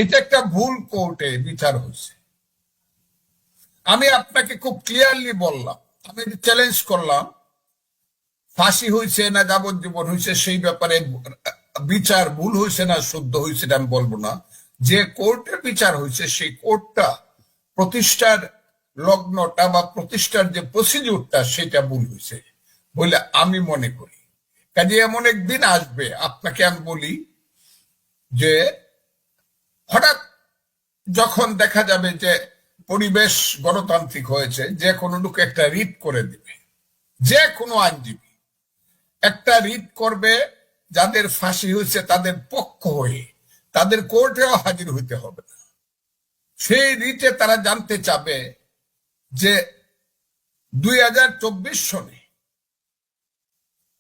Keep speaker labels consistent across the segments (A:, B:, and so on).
A: এটা একটা ভুল কোর্টে বিচার হয়েছে। আমি আপনাকে খুব ক্লিয়ারলি বললাম, আমি চ্যালেঞ্জ করলাম, ফাঁসি হয়েছে না যাবজ্জীবন হয়েছে সেই ব্যাপারে বিচার ভুল হয়েছে না শুদ্ধ হয়েছে আমি বলবো না। যে কোর্টে বিচার হয়েছে সেই কোর্টটা প্রতিষ্ঠার লগ্নটা বা প্রতিষ্ঠার যে প্রসিডিউরটা সেটা ভুল হয়েছে বলে আমি মনে করি। কাজে এমন একদিন আসবে, আপনাকে আমি বলি যে হঠাৎ যখন দেখা যাবে যে পরিবেশ গণতান্ত্রিক হয়েছে, যে কোনো লোক একটা রিট করে দিবে, যে কোনো আইনজীবী একটা রিট করবে, যাদের ফাঁসি হয়েছে তাদের পক্ষ হয়ে তাদের কোর্টেও হাজির হইতে হবে না। সেই রিটে তারা জানতে চাবে যে 2024 সনে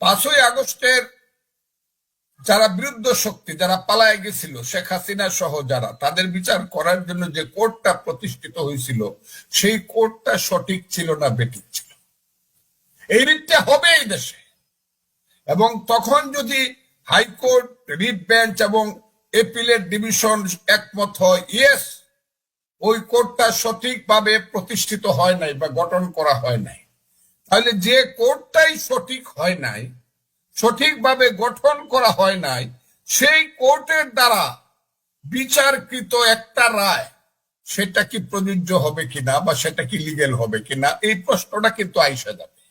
A: 5ই আগস্টের যারা বিরুদ্ধ শক্তি, যারা পালায় গেছিল, শেখ হাসিনা সহ যারা, তাদের বিচার করার জন্য যে কোর্টটা প্রতিষ্ঠিত হয়েছিল সেই কোর্টটা সঠিক ছিল না বেঠিক ছিল। এই রিটটা হবে এই দেশে, এবং তখন যদি হাইকোর্ট, রিট বেঞ্চ এবং এপিলেট ডিভিশন একমত হয় ইয়েস ওই কোর্টটা সঠিকভাবে প্রতিষ্ঠিত হয় নাই বা গঠন করা হয় নাই, তাহলে যে কোর্টটাই সঠিক হয় নাই, সঠিকভাবে গঠন করা হয় নাই, সেই কোর্টের দ্বারা বিচারকৃত একটা রায় সেটা কি প্রযোজ্য হবে কিনা বা সেটা কি লিগেল হবে কিনা, এই প্রশ্নটা কিন্তু আইসা যাবে।